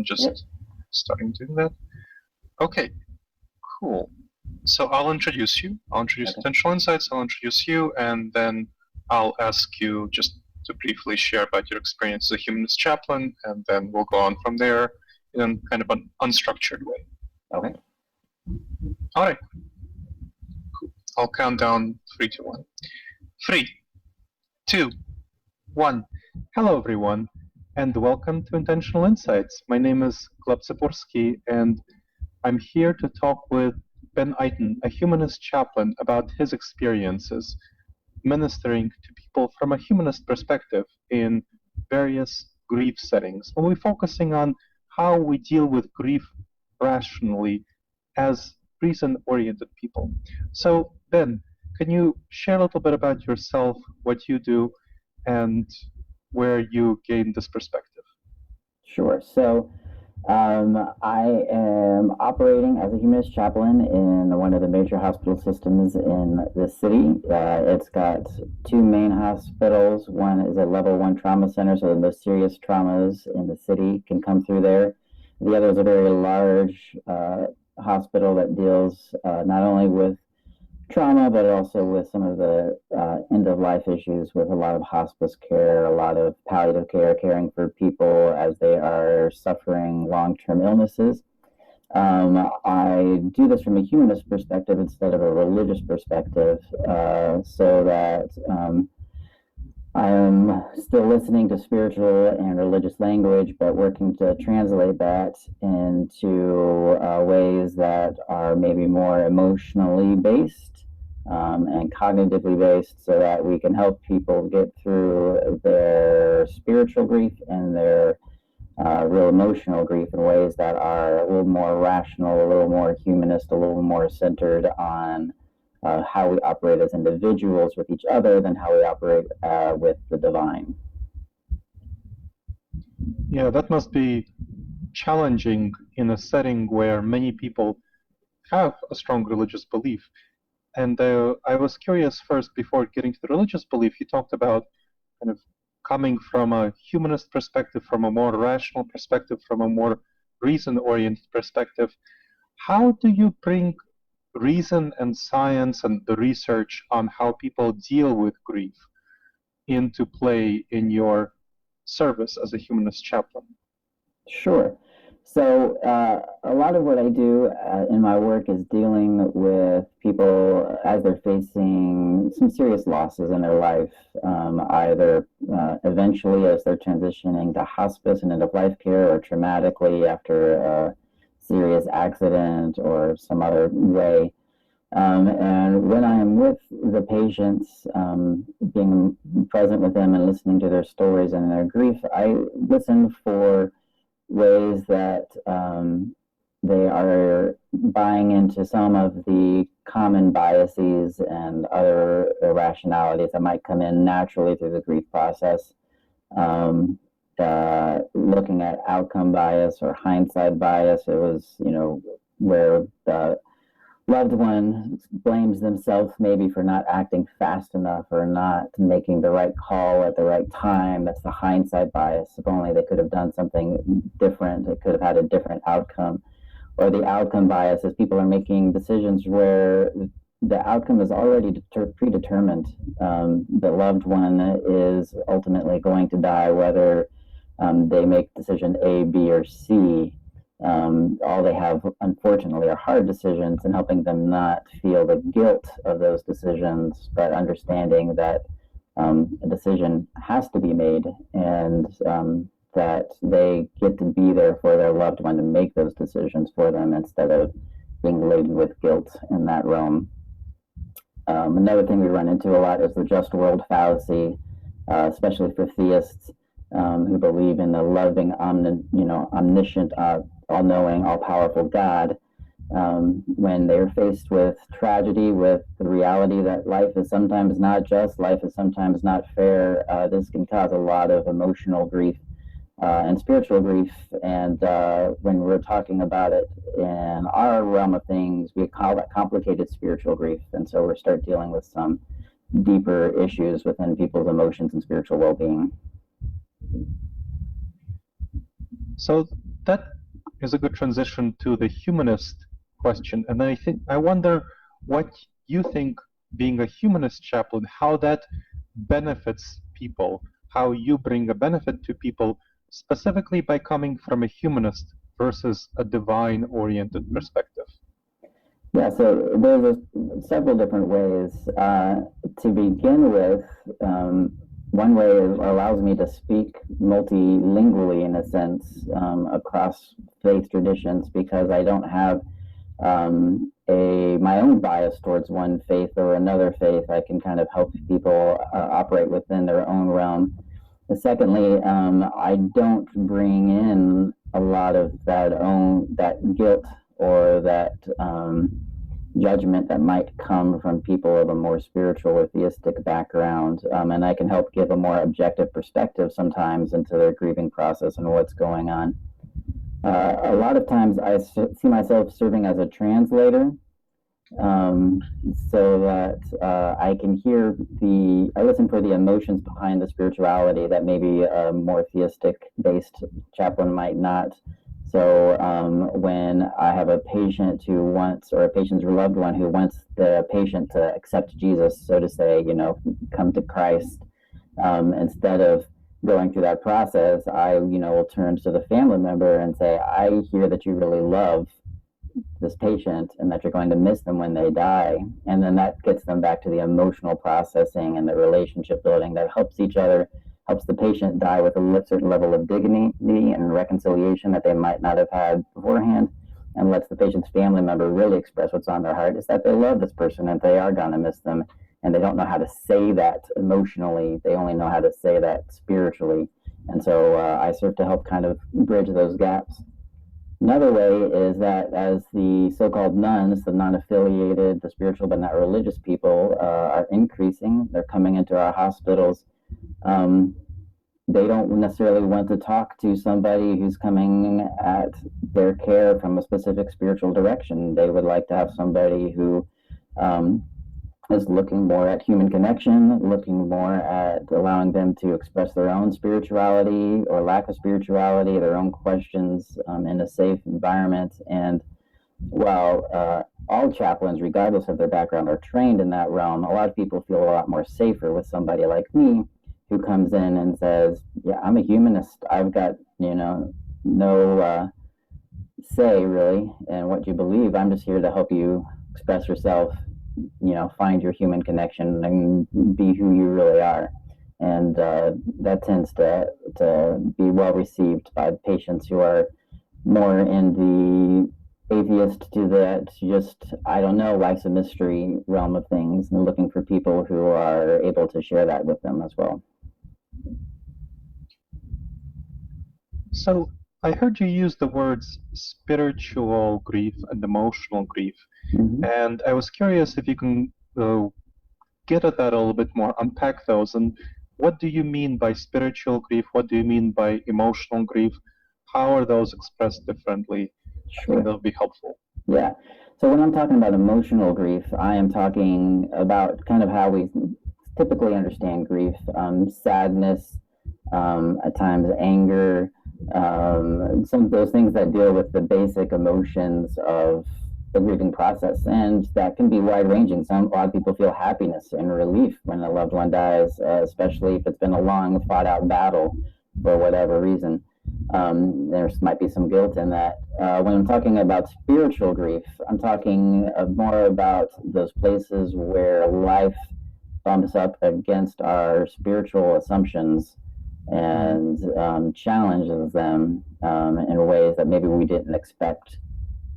just starting doing that. Okay, cool. So I'll introduce you. I'll introduce Intentional Insights. I'll introduce you, and then I'll ask you just to briefly share about your experience as a Humanist Chaplain, and then we'll go on from there in kind of an unstructured way. Okay. All right. Cool. I'll count down 3, 2, 1. 3, 2, 1. Hello, everyone, and welcome to Intentional Insights. My name is Gleb Zaborski, and I'm here to talk with Ben Iten, a Humanist Chaplain, about his experiences ministering to people from a humanist perspective in various grief settings. And we're focusing on how we deal with grief rationally as reason-oriented people. So, Ben, can you share a little bit about yourself, what you do, and where you gain this perspective? Sure. So I am operating as a humanist chaplain in one of the major hospital systems in the city. It's got 2 main hospitals. One is a level 1 trauma center, so the most serious traumas in the city can come through there. The other is a very large hospital that deals not only with trauma, but also with some of the end-of-life issues with a lot of hospice care, a lot of palliative care, caring for people as they are suffering long-term illnesses. I do this from a humanist perspective instead of a religious perspective, so that I am still listening to spiritual and religious language, but working to translate that into ways that are maybe more emotionally based and cognitively based, so that we can help people get through their spiritual grief and their real emotional grief in ways that are a little more rational, a little more humanist, a little more centered on how we operate as individuals with each other than how we operate with the divine. Yeah, that must be challenging in a setting where many people have a strong religious belief. And I was curious first, before getting to the religious belief, you talked about kind of coming from a humanist perspective, from a more rational perspective, from a more reason-oriented perspective. How do you bring reason and science and the research on how people deal with grief into play in your service as a humanist chaplain? Sure. So a lot of what I do in my work is dealing with people as they're facing some serious losses in their life, either eventually as they're transitioning to hospice and end-of-life care, or traumatically after a serious accident or some other way. And when I am with the patients, being present with them and listening to their stories and their grief, I listen for ways that they are buying into some of the common biases and other irrationalities that might come in naturally through the grief process. Looking at outcome bias or hindsight bias, it was, where the loved one blames themselves maybe for not acting fast enough or not making the right call at the right time. That's the hindsight bias. If only they could have done something different, it could have had a different outcome. Or the outcome bias is people are making decisions where the outcome is already predetermined. The loved one is ultimately going to die, whether they make decision A, B, or C. All they have, unfortunately, are hard decisions, and helping them not feel the guilt of those decisions, but understanding that a decision has to be made, and that they get to be there for their loved one to make those decisions for them instead of being laden with guilt in that realm. Another thing we run into a lot is the just world fallacy, especially for theists who believe in the loving, omniscient, all-knowing, all-powerful God. When they're faced with tragedy, with the reality that life is sometimes not just, life is sometimes not fair, this can cause a lot of emotional grief and spiritual grief. And when we're talking about it in our realm of things, we call that complicated spiritual grief. And so we start dealing with some deeper issues within people's emotions and spiritual well-being. So that is a good transition to the humanist question. And I wonder what you think, being a humanist chaplain, how that benefits people, how you bring a benefit to people, specifically by coming from a humanist versus a divine-oriented perspective. Yeah, so there's several different ways. To begin with, one way allows me to speak multilingually, in a sense, across faith traditions, because I don't have my own bias towards one faith or another faith. I can kind of help people operate within their own realm. And secondly, I don't bring in a lot of that guilt or that judgment that might come from people of a more spiritual or theistic background. And I can help give a more objective perspective sometimes into their grieving process and what's going on. A lot of times I see myself serving as a translator, so that I can I listen for the emotions behind the spirituality that maybe a more theistic-based chaplain might not. So when I have a patient or a patient's loved one who wants the patient to accept Jesus, so to say, come to Christ, instead of going through that process, I, will turn to the family member and say, I hear that you really love this patient and that you're going to miss them when they die. And then that gets them back to the emotional processing and the relationship building that helps the patient die with a certain level of dignity and reconciliation that they might not have had beforehand, and lets the patient's family member really express what's on their heart, is that they love this person and they are going to miss them. And they don't know how to say that emotionally. They only know how to say that spiritually. And so I serve to help kind of bridge those gaps. Another way is that as the so-called nuns, the non-affiliated, the spiritual but not religious people are increasing, they're coming into our hospitals, they don't necessarily want to talk to somebody who's coming at their care from a specific spiritual direction. They would like to have somebody who is looking more at human connection, looking more at allowing them to express their own spirituality or lack of spirituality, their own questions in a safe environment. And while all chaplains, regardless of their background, are trained in that realm, a lot of people feel a lot more safer with somebody like me who comes in and says, yeah, I'm a humanist. I've got, no say really in what you believe. I'm just here to help you express yourself, find your human connection and be who you really are. And that tends to be well received by patients who are more in the atheist to that I don't know, life's a mystery realm of things, and looking for people who are able to share that with them as well. So I heard you use the words spiritual grief and emotional grief. Mm-hmm. And I was curious if you can get at that a little bit more, unpack those. And what do you mean by spiritual grief? What do you mean by emotional grief? How are those expressed differently? Sure. I think that'll be helpful. Yeah. So when I'm talking about emotional grief, I am talking about kind of how we typically understand grief, sadness, at times anger, some of those things that deal with the basic emotions of the grieving process. And that can be wide-ranging. A lot of people feel happiness and relief when a loved one dies, especially if it's been a long, fought-out battle for whatever reason. There might be some guilt in that. When I'm talking about spiritual grief, I'm talking more about those places where life bumps up against our spiritual assumptions and challenges them in ways that maybe we didn't expect.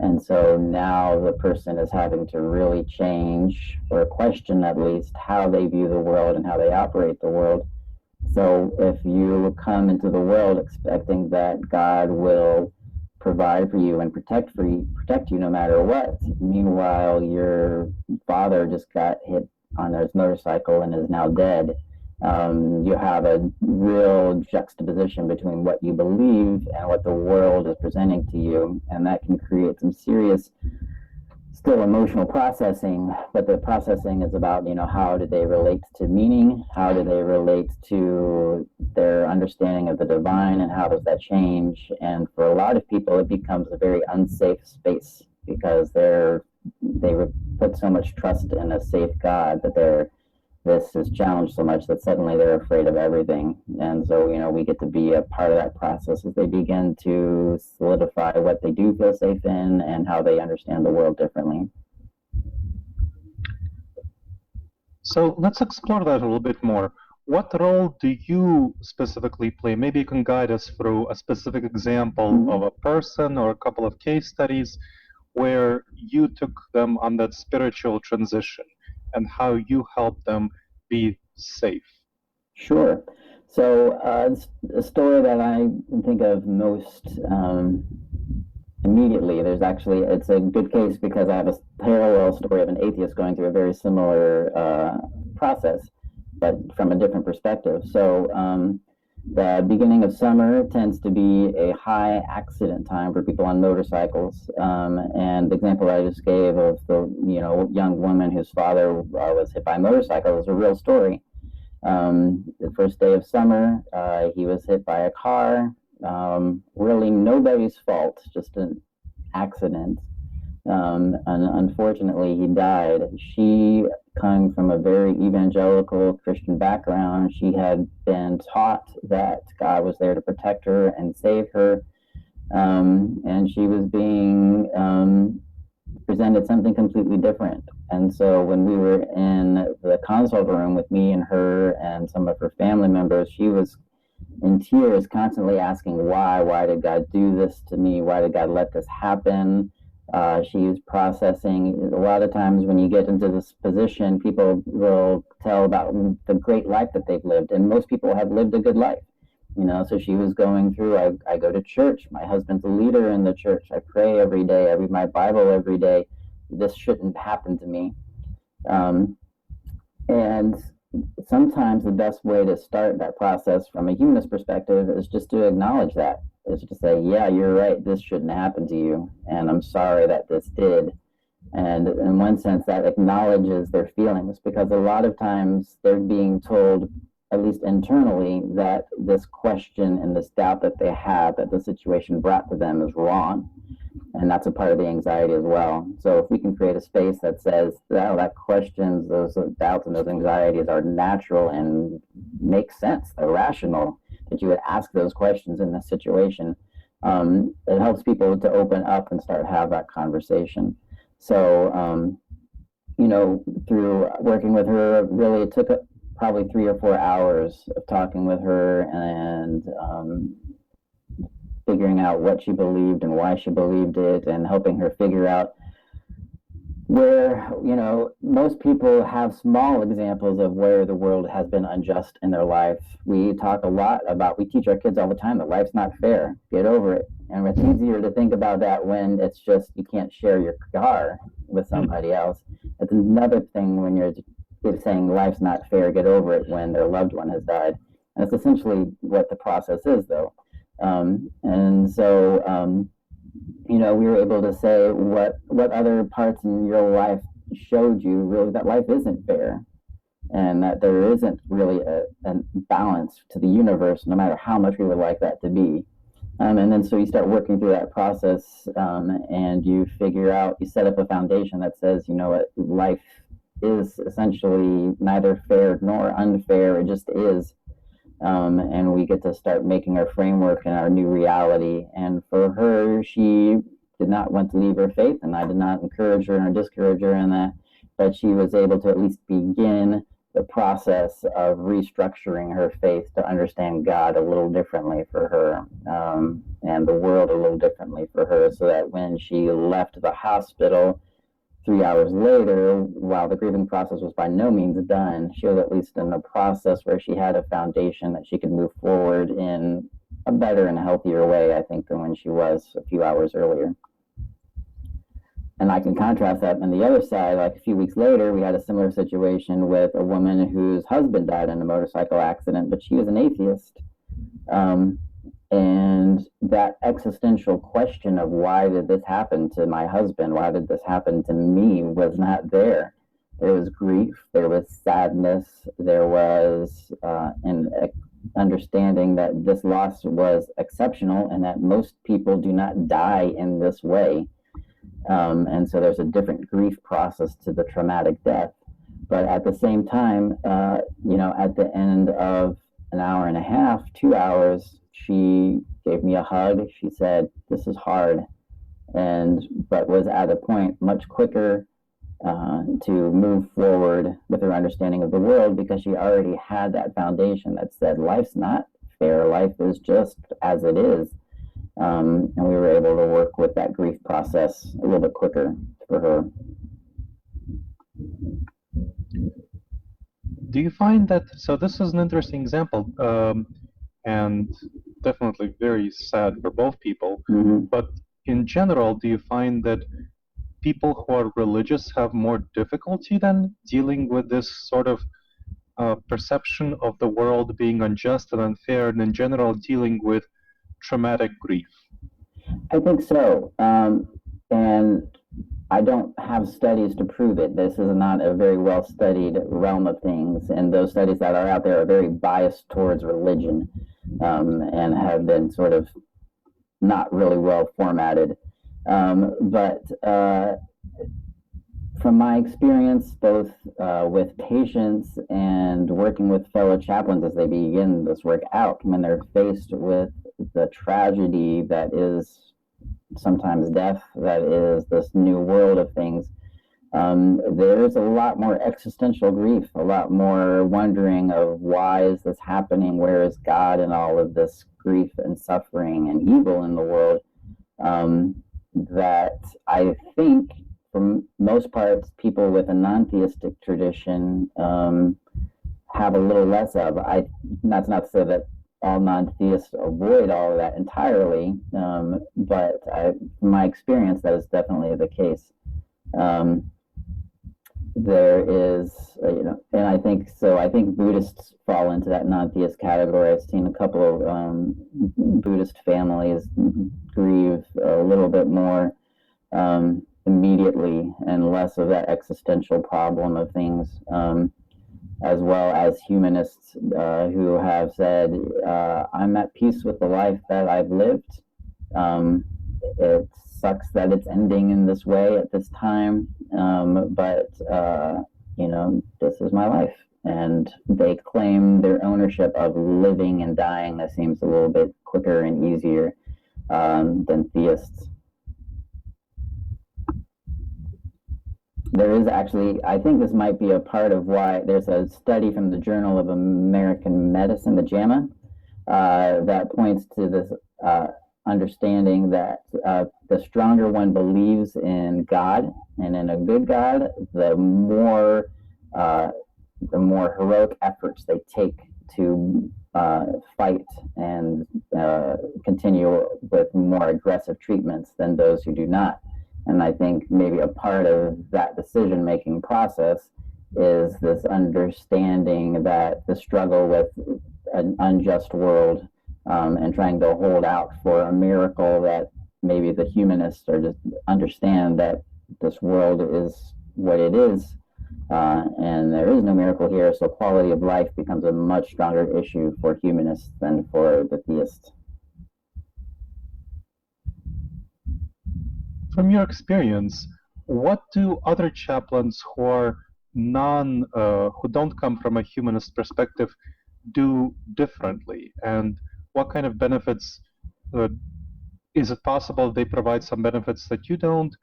And so now the person is having to really change, or question at least, how they view the world and how they operate the world. So if you come into the world expecting that God will provide for you and protect you no matter what, meanwhile your father just got hit on his motorcycle and is now dead, you have a real juxtaposition between what you believe and what the world is presenting to you, and that can create some serious still emotional processing, but the processing is about, how do they relate to meaning? How do they relate to their understanding of the divine, and how does that change? And for a lot of people, it becomes a very unsafe space because they put so much trust in a safe God that this is challenged so much that suddenly they're afraid of everything. And so, we get to be a part of that process as they begin to solidify what they do feel safe in and how they understand the world differently. So let's explore that a little bit more. What role do you specifically play? Maybe you can guide us through a specific example of a person or a couple of case studies where you took them on that spiritual transition and how you helped them be safe. Sure. So a story that I think of most immediately, it's a good case because I have a parallel story of an atheist going through a very similar process, but from a different perspective. So the beginning of summer tends to be a high accident time for people on motorcycles. And the example I just gave of the young woman whose father was hit by a motorcycle is a real story. The first day of summer, he was hit by a car. Really nobody's fault, just an accident. And unfortunately, he died. She came from a very evangelical Christian background. She had been taught that God was there to protect her and save her. And she was being presented something completely different. And so when we were in the consult room with me and her and some of her family members, she was in tears, constantly asking why did God do this to me? Why did God let this happen? She's processing. A lot of times when you get into this position, people will tell about the great life that they've lived, and most people have lived a good life. So she was going through, I go to church. My husband's a leader in the church. I pray every day. I read my Bible every day. This shouldn't happen to me. And sometimes the best way to start that process from a humanist perspective is just to acknowledge that. Is to say, yeah, you're right. This shouldn't happen to you. And I'm sorry that this did. And in one sense, that acknowledges their feelings, because a lot of times they're being told, at least internally, that this question and this doubt that they have that the situation brought to them is wrong. And that's a part of the anxiety as well. So if we can create a space that says that questions, those doubts and those anxieties are natural and make sense, they're rational, that you would ask those questions in this situation, it helps people to open up and start have that conversation. So, through working with her, really it took probably 3 or 4 hours of talking with her and figuring out what she believed and why she believed it, and helping her figure out where, most people have small examples of where the world has been unjust in their life. We talk a lot about, we teach our kids all the time that life's not fair, get over it. And it's easier to think about that when it's just you can't share your car with somebody else. It's another thing when you're saying life's not fair, get over it, when their loved one has died. And it's essentially what the process is, though. And so, we were able to say what other parts in your life showed you really that life isn't fair, and that there isn't really a balance to the universe, no matter how much we would like that to be. And then so you start working through that process, and you figure out, you set up a foundation that says, what, life is essentially neither fair nor unfair, it just is. And we get to start making our framework and our new reality. And for her, she did not want to leave her faith, and I did not encourage her or discourage her in that, but she was able to at least begin the process of restructuring her faith to understand God a little differently for her, and the world a little differently for her, so that when she left the hospital 3 hours later, while the grieving process was by no means done, she was at least in a process where she had a foundation that she could move forward in a better and healthier way, I think, than when she was a few hours earlier. And I can contrast that on the other side. Like a few weeks later, we had a similar situation with a woman whose husband died in a motorcycle accident, but she was an atheist. And that existential question of why did this happen to my husband? Why did this happen to me was not there. There was grief, there was sadness, there was an understanding that this loss was exceptional and that most people do not die in this way. And so there's a different grief process to the traumatic death. But at the same time, at the end of an hour and a half, 2 hours, she gave me a hug. She said, "This is hard," but was at a point much quicker to move forward with her understanding of the world because she already had that foundation that said life's not fair, life is just as it is. And we were able to work with that grief process a little bit quicker for her. Do you find that, so this is an interesting example, and definitely very sad for both people, but in general, do you find that people who are religious have more difficulty than dealing with this sort of perception of the world being unjust and unfair, and in general dealing with traumatic grief? I think so. And I don't have studies to prove it. This is not a very well studied realm of things. And those studies that are out there are very biased towards religion and have been sort of not really well formatted. But from my experience, both with patients and working with fellow chaplains as they begin this work out, when they're faced with the tragedy that is sometimes death, that is this new world of things, there's a lot more existential grief, a lot more wondering of why is this happening, where is God in all of this grief and suffering and evil in the world, that I think for most parts people with a non-theistic tradition have a little less of. That's not to say that all non-theists avoid all of that entirely, but from my experience, that is definitely the case. There is, and I think so. I think Buddhists fall into that non-theist category. I've seen a couple of Buddhist families grieve a little bit more immediately and less of that existential problem of things. As well as humanists who have said, I'm at peace with the life that I've lived. It sucks that it's ending in this way at this time, but this is my life. And they claim their ownership of living and dying. That seems a little bit quicker and easier than theists. There is actually, I think this might be a part of why there's a study from the Journal of American Medicine, the JAMA, that points to this understanding that the stronger one believes in God and in a good God, the more heroic efforts they take to fight and continue with more aggressive treatments than those who do not. And I think maybe a part of that decision-making process is this understanding that the struggle with an unjust world and trying to hold out for a miracle that maybe the humanists are just understand that this world is what it is and there is no miracle here, so quality of life becomes a much stronger issue for humanists than for the theists. From your experience, what do other chaplains who are who don't come from a humanist perspective do differently, and what kind of benefits is it possible they provide some benefits that you don't,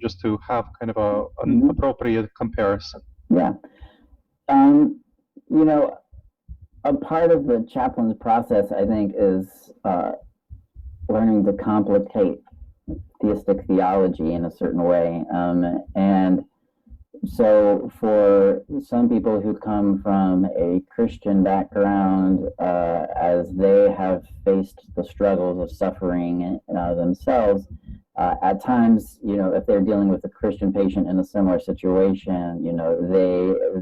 just to have kind of an appropriate comparison? Yeah. A part of the chaplain's process, I think, is learning to complicate theistic theology in a certain way. And so for some people who come from a Christian background, as they have faced the struggles of suffering themselves, at times, if they're dealing with a Christian patient in a similar situation,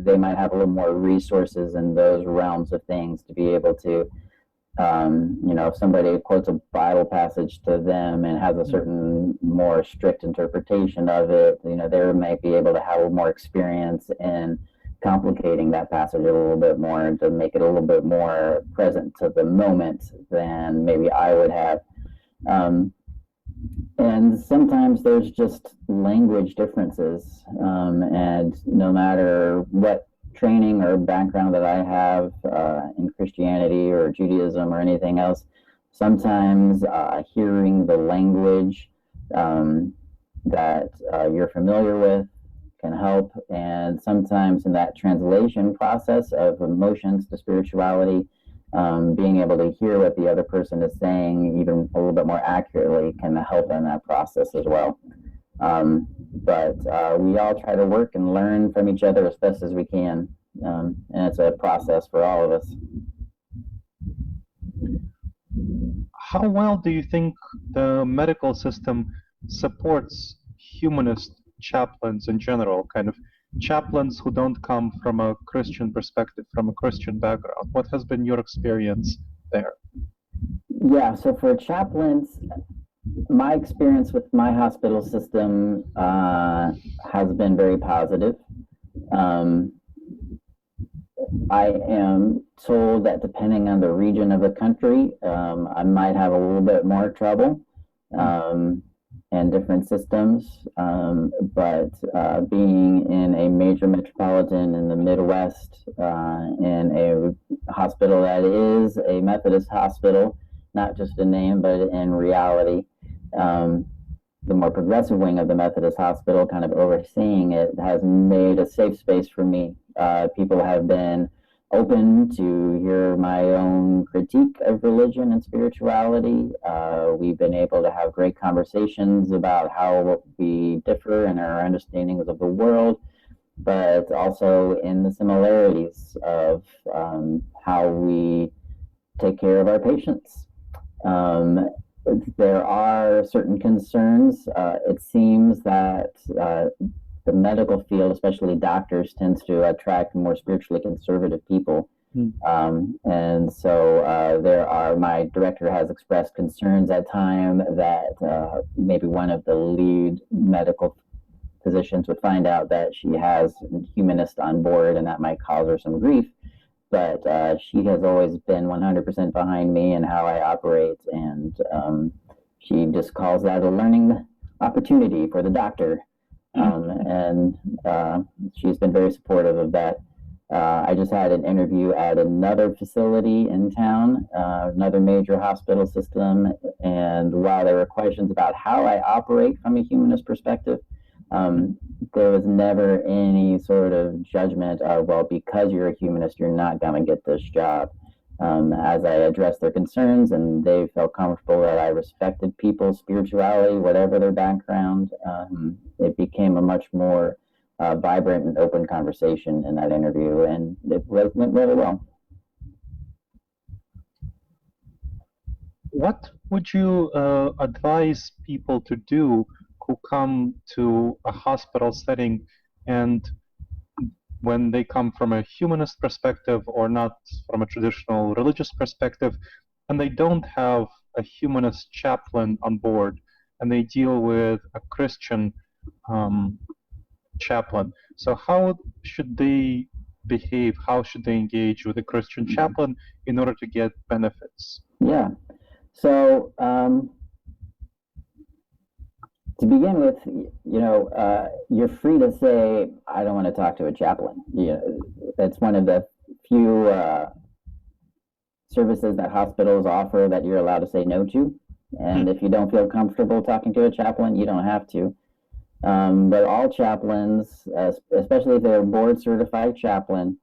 they might have a little more resources in those realms of things to be able to If somebody quotes a Bible passage to them and has a certain more strict interpretation of it, they might be able to have more experience in complicating that passage a little bit more to make it a little bit more present to the moment than maybe I would have. And sometimes there's just language differences. And no matter what training or background that I have in Christianity or Judaism or anything else, sometimes hearing the language that you're familiar with can help. And sometimes in that translation process of emotions to spirituality, being able to hear what the other person is saying even a little bit more accurately can help in that process as well. But we all try to work and learn from each other as best as we can. And it's a process for all of us. How well do you think the medical system supports humanist chaplains in general, kind of chaplains who don't come from a Christian perspective, from a Christian background? What has been your experience there? Yeah, so for chaplains, my experience with my hospital system has been very positive. I am told that depending on the region of the country, I might have a little bit more trouble and different systems. But being in a major metropolitan in the Midwest, in a hospital that is a Methodist hospital, not just a name, but in reality, the more progressive wing of the Methodist hospital, kind of overseeing it, has made a safe space for me. People have been open to hear my own critique of religion and spirituality. We've been able to have great conversations about how we differ in our understandings of the world, but also in the similarities of how we take care of our patients. There are certain concerns. It seems that the medical field, especially doctors, tends to attract more spiritually conservative people. And so my director has expressed concerns at times that maybe one of the lead medical physicians would find out that she has humanist on board, and that might cause her some grief. But she has always been 100% behind me and how I operate, and she just calls that a learning opportunity for the doctor. And she's been very supportive of that. I just had an interview at another facility in town, another major hospital system, and while there were questions about how I operate from a humanist perspective, there was never any sort of judgment of, well, because you're a humanist, you're not going to get this job. As I addressed their concerns and they felt comfortable that I respected people's spirituality, whatever their background, it became a much more vibrant and open conversation in that interview, and it went really well. What would you advise people to do who come to a hospital setting, and when they come from a humanist perspective or not from a traditional religious perspective, and they don't have a humanist chaplain on board, and they deal with a Christian chaplain? So how should they behave? How should they engage with a Christian chaplain in order to get benefits? Yeah. So to begin with, you're free to say, I don't want to talk to a chaplain. That's one of the few services that hospitals offer that you're allowed to say no to. And if you don't feel comfortable talking to a chaplain, you don't have to. But all chaplains, especially if they're a board certified chaplain,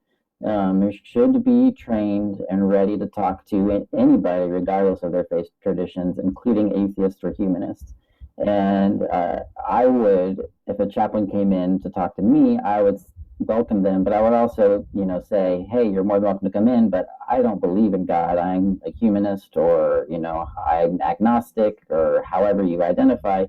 should be trained and ready to talk to anybody, regardless of their faith traditions, including atheists or humanists. And I would, if a chaplain came in to talk to me, I would welcome them, but I would also, say, hey, you're more than welcome to come in, but I don't believe in God. I'm a humanist, or, I'm agnostic, or however you identify.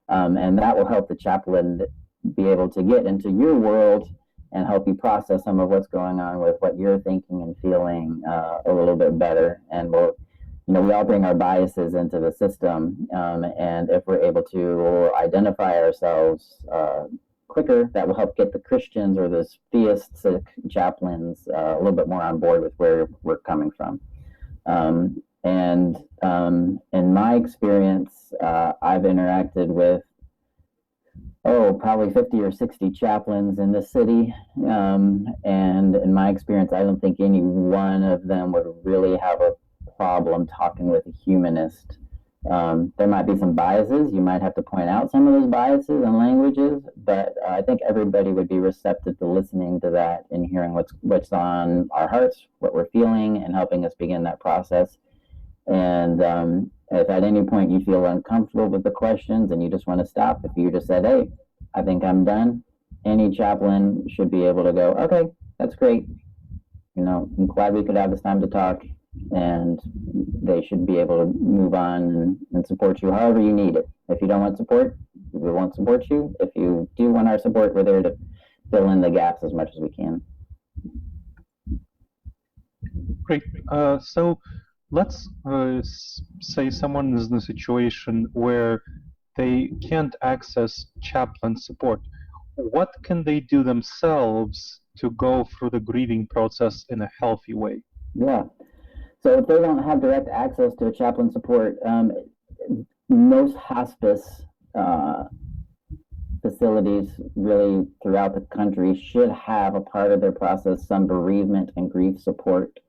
And that will help the chaplain be able to get into your world and help you process some of what's going on with what you're thinking and feeling a little bit better, and will we all bring our biases into the system, and if we're able to identify ourselves quicker, that will help get the Christians or the theists, chaplains, a little bit more on board with where we're coming from. And in my experience, I've interacted with probably 50 or 60 chaplains in the city. And in my experience, I don't think any one of them would really have a problem talking with a humanist. There might be some biases. You might have to point out some of those biases and languages, but I think everybody would be receptive to listening to that and hearing what's on our hearts, what we're feeling, and helping us begin that process. And if at any point you feel uncomfortable with the questions and you just want to stop, if you just said, hey, I think I'm done, any chaplain should be able to go, okay, that's great. I'm glad we could have this time to talk, and they should be able to move on and support you however you need it. If you don't want support, we won't support you. If you do want our support, we're there to fill in the gaps as much as we can. Great. So let's say someone is in a situation where they can't access chaplain support. What can they do themselves to go through the grieving process in a healthy way? Yeah. So if they don't have direct access to a chaplain support, most hospice facilities really throughout the country should have a part of their process some bereavement and grief support.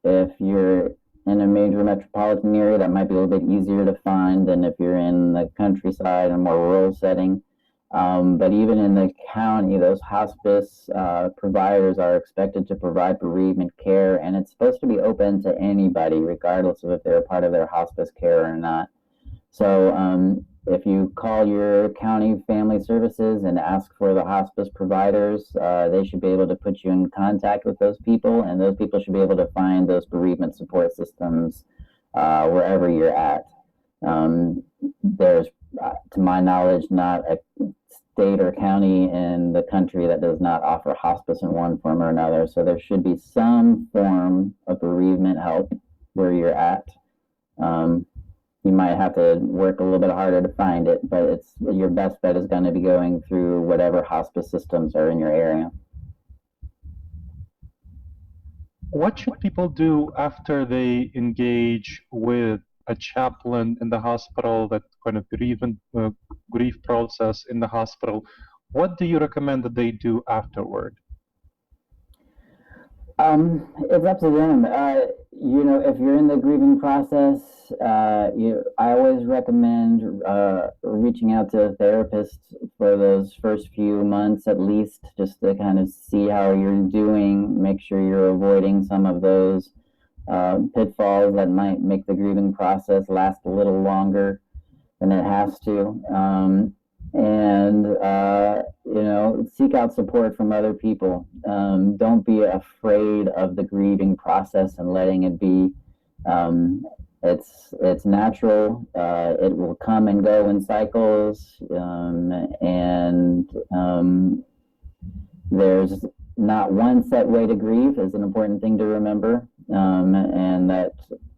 If you're in a major metropolitan area, that might be a little bit easier to find than if you're in the countryside and more rural setting. But even in the county, those hospice providers are expected to provide bereavement care, and it's supposed to be open to anybody, regardless of if they're a part of their hospice care or not. So if you call your county family services and ask for the hospice providers, they should be able to put you in contact with those people, and those people should be able to find those bereavement support systems wherever you're at. There's, to my knowledge, not a state or county in the country that does not offer hospice in one form or another. So there should be some form of bereavement help where you're at. You might have to work a little bit harder to find it, but your best bet is going to be going through whatever hospice systems are in your area. What should people do after they engage with a chaplain in the hospital, that kind of grief process in the hospital? What do you recommend that they do afterward? It's up to them. If you're in the grieving process, I always recommend reaching out to a therapist for those first few months at least, just to kind of see how you're doing, make sure you're avoiding some of those pitfalls that might make the grieving process last a little longer than it has to. And seek out support from other people. Don't be afraid of the grieving process and letting it be. It's natural. It will come and go in cycles, and there's not one set way to grieve is an important thing to remember, and that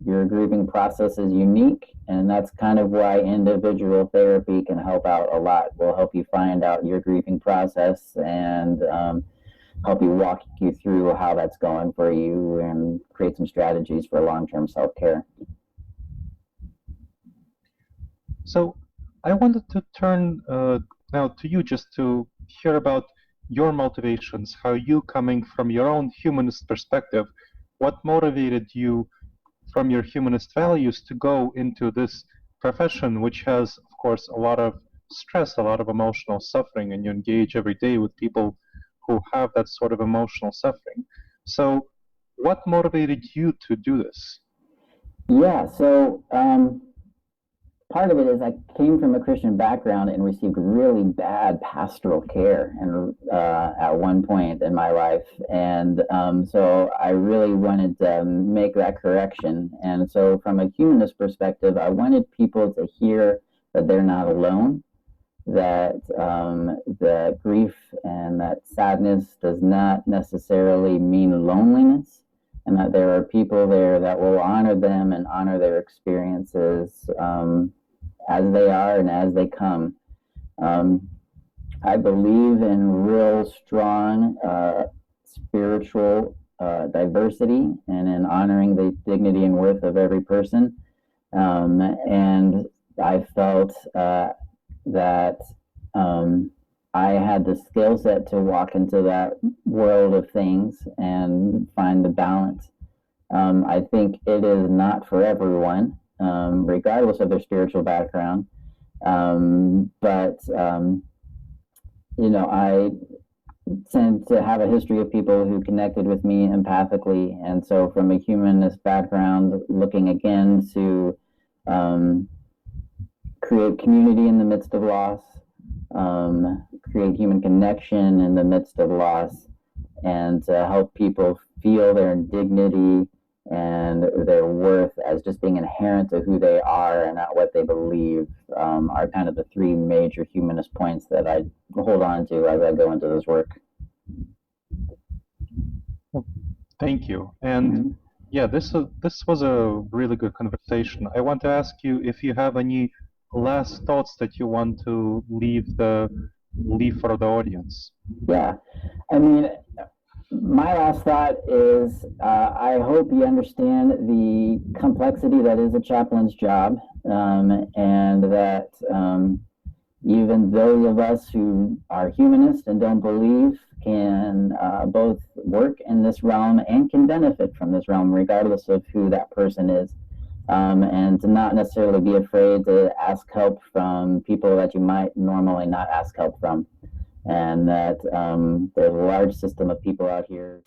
your grieving process is unique, and that's kind of why individual therapy can help out a lot. Will help you find out your grieving process and help you walk you through how that's going for you and create some strategies for long-term self-care. So I wanted to turn now to you just to hear about your motivations, how you, coming from your own humanist perspective, what motivated you from your humanist values to go into this profession, which has, of course, a lot of stress, a lot of emotional suffering, and you engage every day with people who have that sort of emotional suffering. So what motivated you to do this? Yeah, so part of it is I came from a Christian background and received really bad pastoral care and at one point in my life, and so I really wanted to make that correction. And so, from a humanist perspective, I wanted people to hear that they're not alone, that the grief and that sadness does not necessarily mean loneliness, and that there are people there that will honor them and honor their experiences as they are and as they come. I believe in real strong spiritual diversity and in honoring the dignity and worth of every person. And I felt that I had the skill set to walk into that world of things and find the balance. I think it is not for everyone, regardless of their spiritual background. But I tend to have a history of people who connected with me empathically, and so from a humanist background, looking again to create community in the midst of loss, create human connection in the midst of loss, and to help people feel their dignity and their worth as just being inherent to who they are and not what they believe, are kind of the three major humanist points that I hold on to as I go into this work. Thank you. And yeah, this was a really good conversation. I want to ask you if you have any last thoughts that you want to leave for the audience. Yeah, I mean, my last thought is I hope you understand the complexity that is a chaplain's job, and that even those of us who are humanists and don't believe can both work in this realm and can benefit from this realm, regardless of who that person is. And to not necessarily be afraid to ask help from people that you might normally not ask help from. And that there's a large system of people out here.